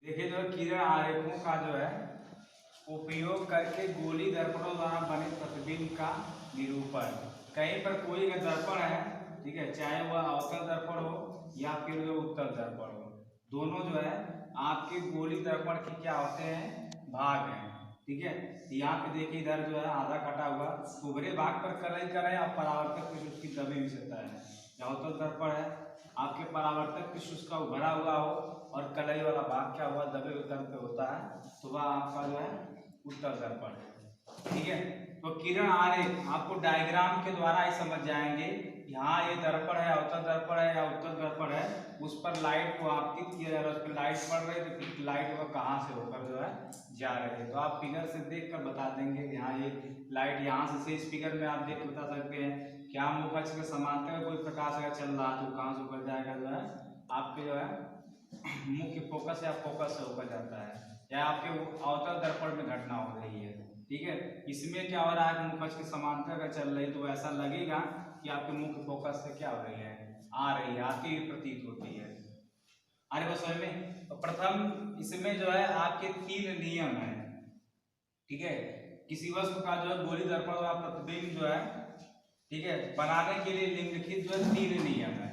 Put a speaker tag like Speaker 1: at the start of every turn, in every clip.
Speaker 1: देखिए जो किरण आरेखों का जो है उपयोग करके गोली दर्पणों द्वारा बने प्रतिबिंब का निरूपण। कहीं पर कोई अगर दर्पण है, ठीक है, चाहे वह अवतल दर्पण हो या फिर जो उत्तल दर्पण हो, दोनों जो है आपके गोली दर्पण के क्या होते हैं, भाग हैं। ठीक है, यहाँ पे देखिए इधर जो है आधा कटा हुआ उभरे भाग पर कलई करे और परावर्तक कुछ उसकी दबी हुई सतह है। अवतल दर्पण है, आपके परावर्तक कुछ उसका उभरा हुआ हो और कलई वाला भाग क्या हुआ दबे हुए तल पे होता है, तो वह आपका जो है उत्तल दर्पण है। ठीक है, तो किरण आरेख आपको डायग्राम के द्वारा ही समझ जाएंगे। यहाँ ये दर्पण है, अवतल दर्पण है या उत्तल दर्पण है, उस पर लाइट को आपतित किया जा रहा है, उस पर लाइट पड़ रही है, तो फिर लाइट वह कहाँ से होकर जो है जा रही है। तो आप फिगर से देख कर बता देंगे कि हाँ ये लाइट यहाँ से इस फिगर में आप देख के बता सकते हैं कि हम मुख अक्ष के समांतर कोई प्रकाश अगर चल रहा है तो कहाँ से होकर जाएगा, जो है आपके जो है मुख्य फोकस या फोकस से होकर जाता है, या आपके अवतल दर्पण में घटना हो रही है। ठीक है, इसमें क्या हो रहा है कि मुख अक्ष के समांतर अगर चल रही है तो ऐसा लगेगा कि आपके मुख्य फोकस से क्या हो रही है, आ रही है, आती हुई प्रतीत होती है। अरे बस में तो प्रथम इसमें जो है आपके 3 नियम है। ठीक है, किसी वस्तु का जो है गोली दर्पण वाला प्रतिबिंब जो है, ठीक है, बनाने के लिए निम्नलिखित जो है 3 नियम है।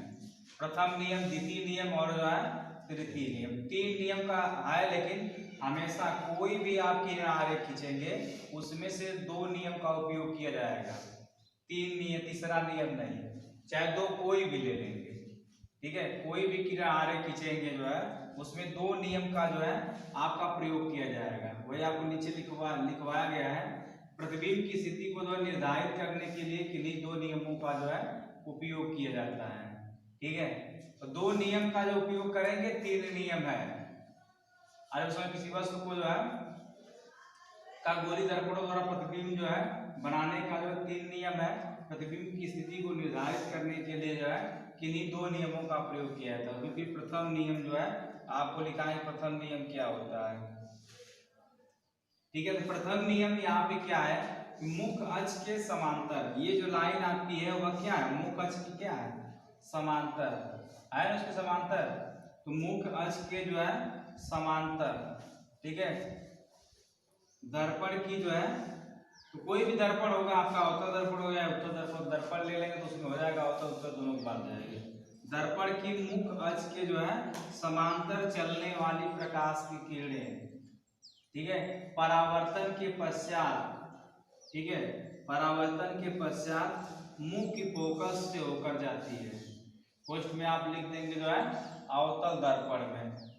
Speaker 1: प्रथम नियम, द्वितीय नियम और जो है तृतीय नियम। 3 नियम का है, लेकिन हमेशा कोई भी आप किरण आरेख खींचेंगे उसमें से 2 नियम का उपयोग किया जाएगा, 3 नियम, तीसरा नियम नहीं, चाहे 2 कोई भी ले लेंगे। ठीक है, कोई भी किरण आरेख खींचेंगे जो है उसमें 2 नियम का जो है आपका प्रयोग किया जाएगा। वही आपको नीचे लिखवाया गया है। प्रतिबिंब की स्थिति को जो है निर्धारित करने के लिए किन्हीं 2 नियमों का जो है उपयोग किया जाता है। ठीक है, तो 2 नियम का जो उपयोग करेंगे, 3 नियम है। अरे उसमें किसी वस्तु को जो है का गोली दर्पणों द्वारा प्रतिबिंब जो है बनाने का जो 3 नियम है। प्रतिबिंब की स्थिति को निर्धारित करने के लिए जो है किन्हीं 2 नियमों का प्रयोग किया जाता है। क्योंकि प्रथम नियम जो है आपको लिखा है, प्रथम नियम क्या होता है। ठीक है, तो प्रथम नियम यहाँ पे क्या है, मुख अक्ष के समांतर, ये जो लाइन आपकी है वह क्या है, मुख अक्ष की क्या है, समांतर है ना, उसके समांतर। तो मुख अक्ष के जो है समांतर, ठीक है, दर्पण की जो है, तो कोई भी दर्पण होगा आपका, अवतल दर्पण हो या उत्तल दर्पण, दर्पण ले लेंगे तो उसमें हो जाएगा अवतल उत्तल दोनों की बात जाएगी। दर्पण की मुख अक्ष के जो है समांतर चलने वाली प्रकाश की किरणें, ठीक है, परावर्तन के पश्चात, ठीक है, परावर्तन के पश्चात मुख्य फोकस से होकर जाती है। पोस्ट में आप लिख देंगे जो है अवतल दर्पण में।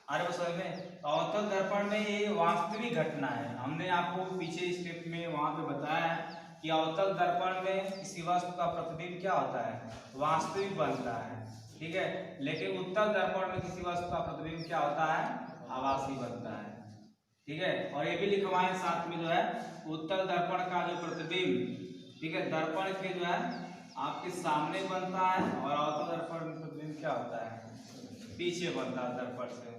Speaker 1: अरे वो समझ में, अवतल दर्पण में ये वास्तविक घटना है। हमने आपको पीछे स्टेप में वहां पे बताया है कि अवतल दर्पण में किसी वस्तु का प्रतिबिंब क्या होता है, वास्तविक बनता है। ठीक है, लेकिन उत्तल दर्पण में किसी वस्तु का प्रतिबिंब क्या होता है, आभासी बनता है। ठीक है, और ये भी लिखवाएं साथ में जो है उत्तल दर्पण का जो प्रतिबिंब, ठीक है, दर्पण के जो है आपके सामने बनता है, और अवतल दर्पण में प्रतिबिंब क्या होता है, पीछे बनता है दर्पण से।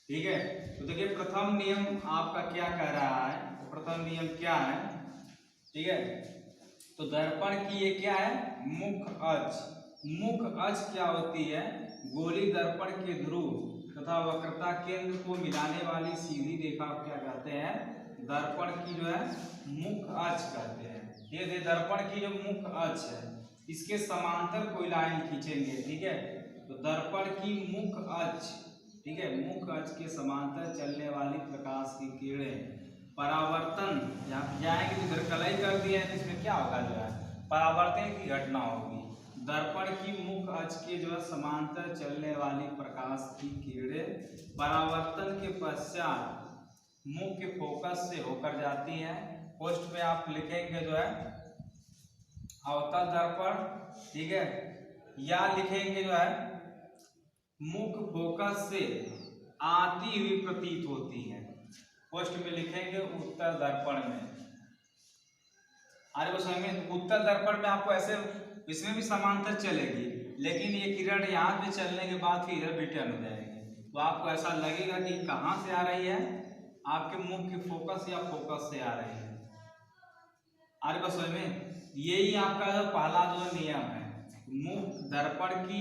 Speaker 1: ठीक है, तो देखिए प्रथम नियम आपका क्या कह रहा है, प्रथम नियम क्या है। ठीक है, तो दर्पण की ये क्या है, मुख अक्ष। मुख अक्ष क्या होती है, गोली दर्पण के ध्रुव तथा वक्रता केंद्र को मिलाने वाली सीधी रेखा क्या कहते हैं, दर्पण की जो है मुख अक्ष कहते हैं। ये दर्पण की जो मुख अक्ष है इसके समांतर कोई लाइन खींचेंगे। ठीक है, तो दर्पण की मुख अक्ष, ठीक है, मुख अक्ष के समांतर चलने वाली प्रकाश की किरणें परावर्तन, यहाँ जाएंगे तो इधर कलई कर दिया है, इसमें क्या होगा, जो है परावर्तन की घटना होगी। दर्पण की मुख अक्ष के जो है समांतर चलने वाली प्रकाश की किरणें परावर्तन के पश्चात मुख्य फोकस से होकर जाती है। पोस्ट में आप लिखेंगे जो है अवतल दर्पण, ठीक है, या लिखेंगे जो है मुख्य फोकस से आती हुई प्रतीत होती है। पोस्ट में लिखेंगे उत्तल दर्पण में। अरे वो समझ में, उत्तल दर्पण में आपको ऐसे, इसमें भी समांतर चलेगी, लेकिन ये किरण यहाँ पे चलने के बाद फिर इधर रिटर्न हो जाएगी, तो आपको ऐसा लगेगा कि कहाँ से आ रही है, आपके मुख्य फोकस या फोकस से आ रही है। अरे बस समझ में, यही आपका जो पहला जो नियम है, मुख दर्पण की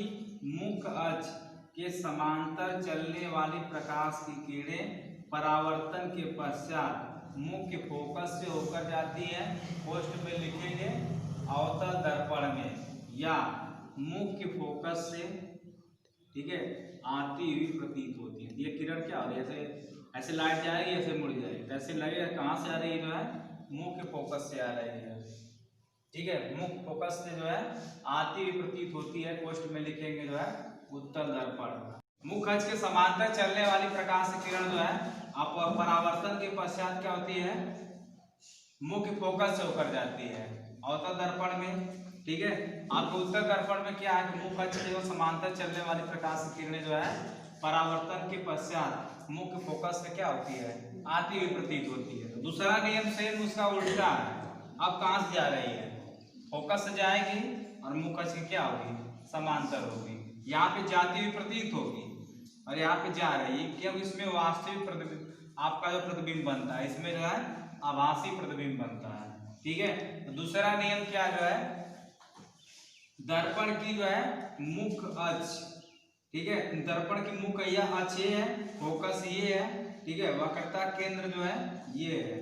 Speaker 1: मुख अक्ष के समांतर चलने वाली प्रकाश की किरणें परावर्तन के पश्चात मुख्य फोकस से होकर जाती है, पोस्ट में लिखेंगे अवतल दर्पण में, या मुख्य फोकस से, ठीक है, आती हुई प्रतीत होती है। ये किरण क्या हो रही है, ऐसे लाइट जाएगी, ऐसे मुड़ जाएगी, ऐसे लगेगा कहाँ से आ रही है, जो है मुख्य फोकस से आ रही है, ठीक है, मुख्य फोकस से जो है आती हुई प्रतीत होती है, पोस्ट में लिखेंगे जो है उत्तल दर्पण। मुख्य अक्ष के समांतर चलने वाली प्रकाश की किरण जो है आप परावर्तन के पश्चात क्या होती है, मुख्य फोकस से होकर जाती है अवतल दर्पण में, ठीक है। आपको उत्तल दर्पण में क्या है कि मुख्य अक्ष के समांतर चलने वाली प्रकाश की किरणें जो है परावर्तन के पश्चात मुख्य फोकस से क्या होती है, आती हुई प्रतीत होती है। तो दूसरा नियम सेम उसका उल्टा है। अब कहां से जा रही है, फोकस से जाएगी और मुख्य अक्ष की क्या होगी, समांतर होगी। यहाँ पे जाती हुई प्रतीत होगी और यहाँ पे जा रही है, क्योंकि इसमें वास्तविक प्रतिबिंब आपका जो प्रतिबिंब बनता है, इसमें जो है आभासी प्रतिबिंब बनता है, ठीक है। तो दूसरा नियम क्या जो है, दर्पण की जो है मुख्य अक्ष, ठीक है, दर्पण की मुख्य यह अक्ष ये है, फोकस ये है, ठीक है, वक्रता केंद्र जो है ये है,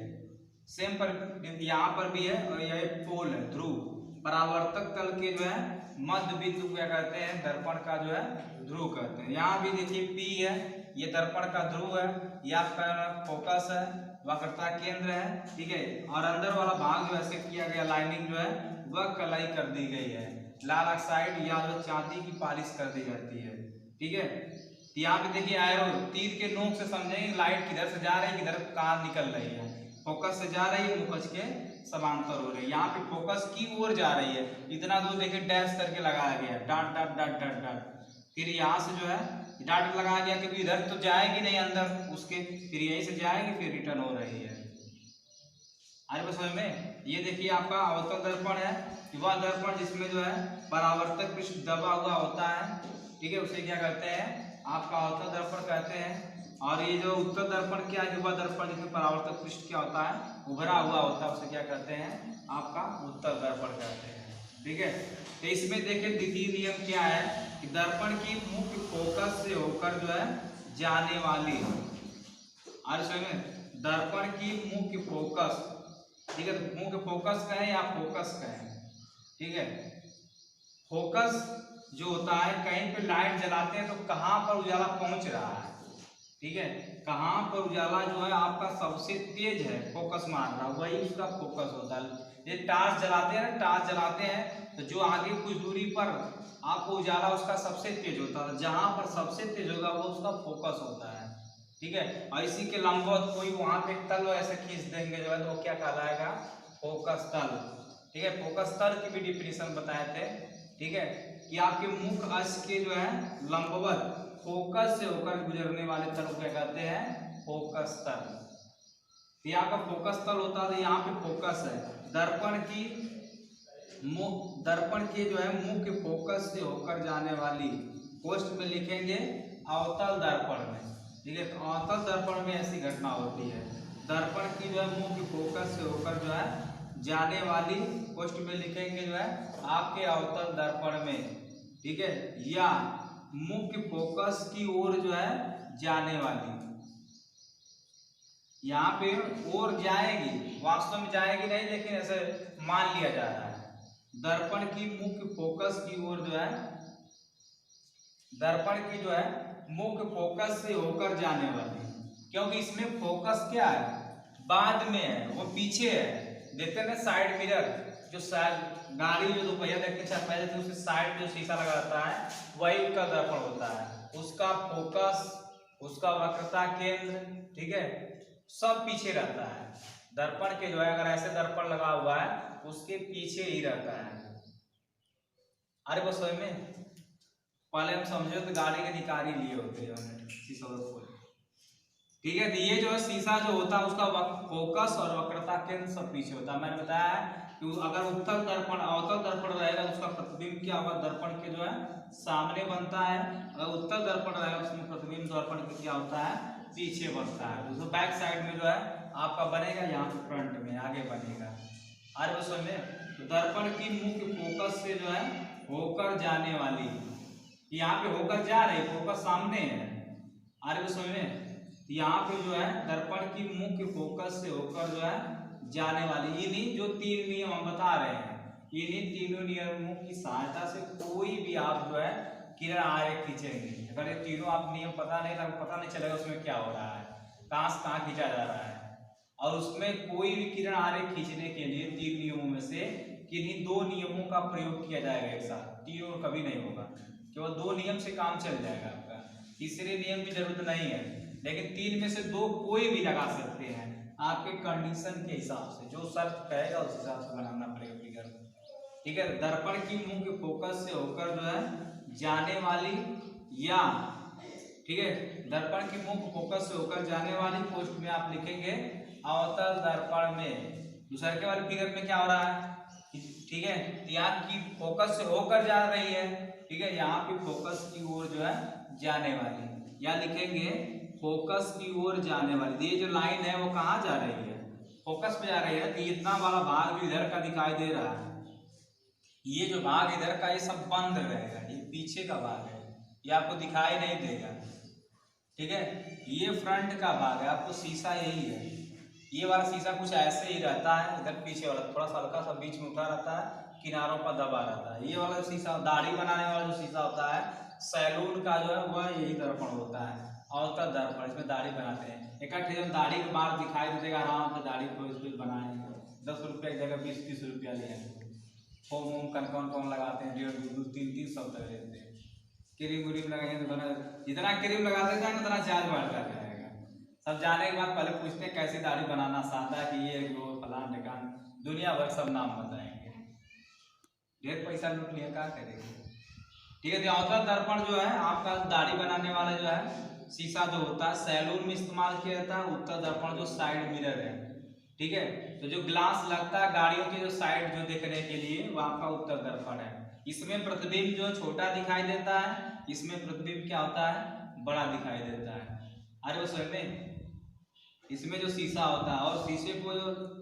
Speaker 1: सेम पर यहाँ पर भी है, और यह पोल है, ध्रुव, परावर्तक तल के जो है मध्य बिंदु क्या कहते हैं, दर्पण का जो है ध्रुव कहते हैं। यहाँ भी देखिए P है, ये दर्पण का ध्रुव है, ये आपका फोकस है, वक्रता केंद्र है, ठीक है, और अंदर वाला भाग जो ऐसे किया गया, लाइनिंग जो है वह कलाई कर दी गई है, लाल ऑक्साइड या जो चांदी की पॉलिश कर दी जाती है, ठीक है। यहाँ पे देखिए एरो, तीर के नोक से समझेंगे लाइट किधर से जा रही है, किधर कहाँ निकल रही है, फोकस से जा रही है, मुख्य अक्ष के समांतर हो रही है। यहाँ पे फोकस की ओर जा रही है, इतना दूर देखिए डैश करके लगाया गया, dot dot dot dot dot, फिर यहाँ से जो है डॉट लगाया गया, क्योंकि इधर तो जाएगी नहीं अंदर उसके, फिर यहीं से जाएगी, फिर रिटर्न हो रही है। आगे बस समझ में, ये देखिए आपका अवतल दर्पण है, वह दर्पण जिसमें जो है परावर्तक पृष्ठ दबा हुआ होता है, ठीक है, उसे क्या कहते हैं, आपका अवतल दर्पण कहते हैं। और ये जो उत्तल दर्पण क्या है, वह दर्पण जिसमें परावर्तक पृष्ठ क्या होता है, उभरा हुआ होता है, उसे क्या कहते हैं, आपका उत्तल दर्पण कहते हैं, ठीक है। तो इसमें देखिए द्वितीय नियम क्या है कि दर्पण की मुख्य फोकस से होकर जो है जाने वाली, और इसमें दर्पण की मुख्य फोकस, ठीक है, मुख्य फोकस कहें या फोकस कहें, ठीक है, फोकस जो होता है, कहीं पे लाइट जलाते हैं तो कहाँ पर उजाला पहुंच रहा है, ठीक है, कहाँ पर उजाला जो है आपका सबसे तेज है, फोकस मार रहा है, वही उसका फोकस होता है। ये टार्च जलाते हैं ना, टार्च जलाते हैं तो जो आगे कुछ दूरी पर आपको उजाला उसका सबसे तेज होता है, जहां पर सबसे तेज होगा वो उसका फोकस होता है, ठीक है। और इसी के लंबवत कोई वहां पे तल ऐसे खींच देंगे जो है तो वो क्या कहलाएगा, फोकस तल, ठीक है। फोकस तल की भी डिफिनेशन बताए थे, ठीक है, कि आपके मुख्य अक्ष के जो है लंबवत फोकस से होकर गुजरने वाले तल को क्या कहते हैं, फोकस तल। यहाँ का फोकस तल होता है, यहाँ पे फोकस है, दर्पण की जो है मुख्य फोकस से होकर जाने वाली, पोस्ट में लिखेंगे अवतल दर्पण में, ठीक है। तो अवतल दर्पण में ऐसी घटना होती है, दर्पण की जो है मुख्य फोकस से होकर जो है जाने वाली, पोस्ट में लिखेंगे जो है आपके अवतल दर्पण में, ठीक है, या मुख्य फोकस की ओर जो है जाने वाली। यहाँ पे ओर जाएगी, वास्तव में जाएगी नहीं, लेकिन ऐसे मान लिया जा रहा है, दर्पण की मुख्य फोकस की ओर जो है, दर्पण की जो है मुख्य फोकस से होकर जाने वाली, क्योंकि इसमें फोकस क्या है, बाद में है, वो पीछे है। देखते हैं ना साइड मिरर, जो साइड गाड़ी जो दोपहिया देखते हैं पहले तो उसके साइड जो शीशा लगा रहता है वही उसका दर्पण होता है, उसका फोकस, उसका वक्रता केंद्र, ठीक है, सब पीछे रहता है। दर्पण के जो है अगर ऐसे दर्पण लगा हुआ है उसके पीछे ही रहता है। अरे बस समझ में, पहले हम समझे तो गाड़ी के निकाल ही लिए होते हैं शीशा को, ठीक है। तो ये जो है शीशा जो होता है उसका फोकस और वक्रता केंद्र सब पीछे होता है। मैंने बताया कि अगर उत्तल दर्पण अवतल दर्पण रहेगा तो उसका प्रतिबिंब क्या होगा, दर्पण के जो है सामने बनता है, अगर उत्तल दर्पण रहेगा उसमें प्रतिबिंब दर्पण के क्या होता है, पीछे बनता है। तो बैक साइड में जो है आपका बनेगा, यहाँ पे फ्रंट में आगे बनेगा। आगे बस में तो दर्पण की मुख्य फोकस से जो है होकर जाने वाली, यहाँ पे होकर जा रही, फोकस सामने है, आ रही समझ में। यहाँ पे जो है दर्पण की मुख्य फोकस से होकर जो है जाने वाली, इन्हीं जो 3 नियम हम बता रहे हैं, इन्हीं तीनों नियमों की सहायता से कोई भी आप जो है किरण आगे खींचेंगे। अगर ये तीनों आप नियम पता नहीं चलेगा उसमें क्या हो रहा है, कहाँ से कहाँ खींचा जा रहा है। और उसमें कोई भी किरण आगे खींचने के लिए 3 नियमों में से किन्हीं 2 नियमों का प्रयोग किया जाएगा एक साथ, तीनों कभी नहीं होगा, केवल 2 नियम से काम चल जाएगा आपका, तीसरे नियम की जरूरत नहीं है। लेकिन 3 में से 2 कोई भी लगा सकते हैं आपके कंडीशन के हिसाब से, जो शर्त कहेगा उस हिसाब से बनाना पड़ेगा फिगर। ठीक है, दर्पण की मुख्य फोकस से होकर जो है जाने वाली, या ठीक है दर्पण की मुख्य फोकस से होकर जाने वाली पोस्ट में आप लिखेंगे अवतल दर्पण में। दूसरे के वाले फिगर में क्या हो रहा है, ठीक है, यहाँ की फोकस से होकर जा रही है, ठीक है, यहाँ पे फोकस की ओर जो है जाने वाली, या लिखेंगे फोकस की ओर जाने वाली। ये जो लाइन है वो कहाँ जा रही है, फोकस पे जा रही है। तो इतना बड़ा भाग जो इधर का दिखाई दे रहा है, ये जो भाग इधर का ये सब बंद रहेगा, ये पीछे का भाग है, ये आपको दिखाई नहीं देगा। ठीक है, ये फ्रंट का भाग है, आपको शीशा यही है, ये वाला शीशा कुछ ऐसे ही रहता है, इधर पीछे वाला थोड़ा सा हल्का सा बीच में उठा रहता है, किनारों पर दबा रहता है। ये वाला शीशा दाढ़ी बनाने वाला जो शीशा होता है सैलून का जो है वह यही दर्पण होता है, अवतल दर्पण, इसमें दाढ़ी बनाते हैं। इकट्ठे जब दाढ़ी के बाल दिखाई देगा आराम से दाढ़ी को इसको बनाएंगे, 10 रुपये की जगह 20-30 रुपया लेंगे। फोम वोम कौन लगाते हैं, 1.5, 2, 3 सौ तक लेते हैं। क्रीम व्रीम लगाएंगे तो बना, जितना क्रीम लगाते जाएंगे उतना चार्ज बढ़ता जाएगा। सब जाने के बाद पहले पूछते हैं कैसे दाढ़ी बनाना, सादा कि ये वो फलान ढिकान, दुनिया भर सब नाम बताएंगे, ढेर पैसा लूट लिया, क्या करेंगे। ठीक है, अवतल दर्पण जो है आपका दाढ़ी बनाने वाला जो है शीशा जो होता है सैलून में इस्तेमाल किया जाता है। उत्तल दर्पण जो साइड मिरर है, ठीक है, तो जो ग्लास लगता है गाड़ियों के जो साइड जो देखने के लिए वो आपका उत्तल दर्पण है। इसमें प्रतिबिंब जो छोटा दिखाई देता है, इसमें प्रतिबिंब क्या होता है बड़ा दिखाई देता है। अरे वो समझ में, इसमें जो शीशा होता है और शीशे को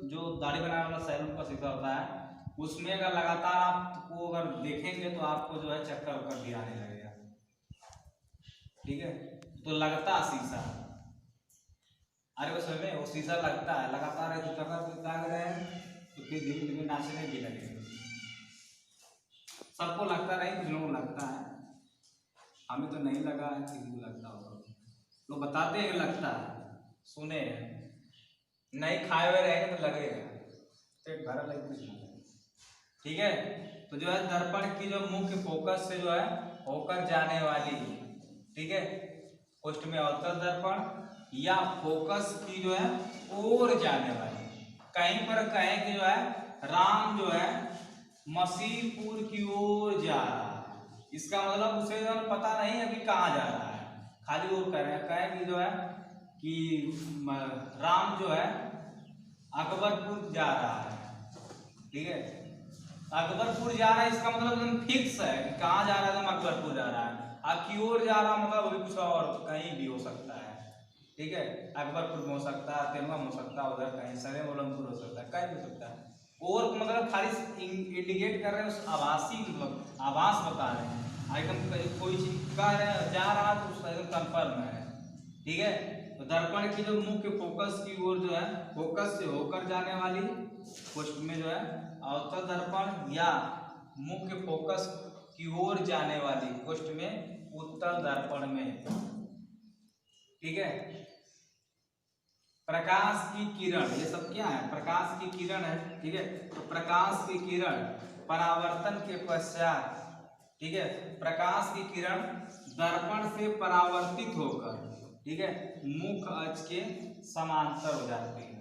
Speaker 1: जो दाढ़ी बनाने वाला सैलून का शीशा होता है उसमें अगर लगातार आपको अगर देखेंगे तो आपको जो है चक्कर वक्कर भी आने लगेगा। ठीक है, तो लगता शीशा, अरे वो समझ में, वो शीशा लगता है लगातार है तो चक्कर लग रहे हैं तो फिर धीरे धीरे नाचने भी लगेंगे। सबको लगता नहीं, कुछ लोगों को लगता है, हमें तो नहीं लगा है, किसी को लगता होगा। लोग बताते हैं लगता है, सुने हैं, नहीं खाए हुए रहेंगे तो लगेगा, पेट भरा लगे कुछ नहीं। ठीक है, तो जो है दर्पण की जो मुख्य फोकस से जो है होकर जाने वाली, ठीक है, पोस्ट में अवतल दर्पण, या फोकस की जो है ओर जाने वाली। कहीं पर कहें कि जो है राम जो है मसीहपुर की ओर जा रहा है, इसका मतलब उसे जो पता नहीं अभी कहाँ जा रहा है, खाली वो कहें कि जो है कि राम जो है अकबरपुर जा रहा है। ठीक है, अकबरपुर जा रहा है इसका मतलब फिक्स है कि कहाँ जा रहा है, तो अकबरपुर जा रहा है। अब की ओर जा रहा मतलब अभी कुछ और कहीं भी हो सकता है। ठीक है, अकबरपुर में हो सकता है, तेनुआ में हो सकता है, उधर कहीं सरे उलमपुर हो सकता है, कहीं भी हो सकता है। और मतलब खाली इंडिकेट कर रहे हैं, उस आभासी मतलब आभास बता रहे हैं, एकदम कोई चीज कह रहे हैं जा रहा है तो उसका एकदम कन्फर्म है। ठीक है, तो दर्पण की जो मुख्य फोकस की ओर जो है फोकस से होकर जाने वाली पोस्ट में जो है अवतल दर्पण, या मुख्य फोकस की ओर जाने वाली पोस्ट में उत्तल दर्पण में। ठीक है, प्रकाश की किरण, ये सब क्या है, प्रकाश की किरण है। ठीक है, तो प्रकाश की किरण परावर्तन के पश्चात, ठीक है, प्रकाश की किरण दर्पण से परावर्तित होकर, ठीक है, मुख्य अक्ष के समांतर हो जाती है।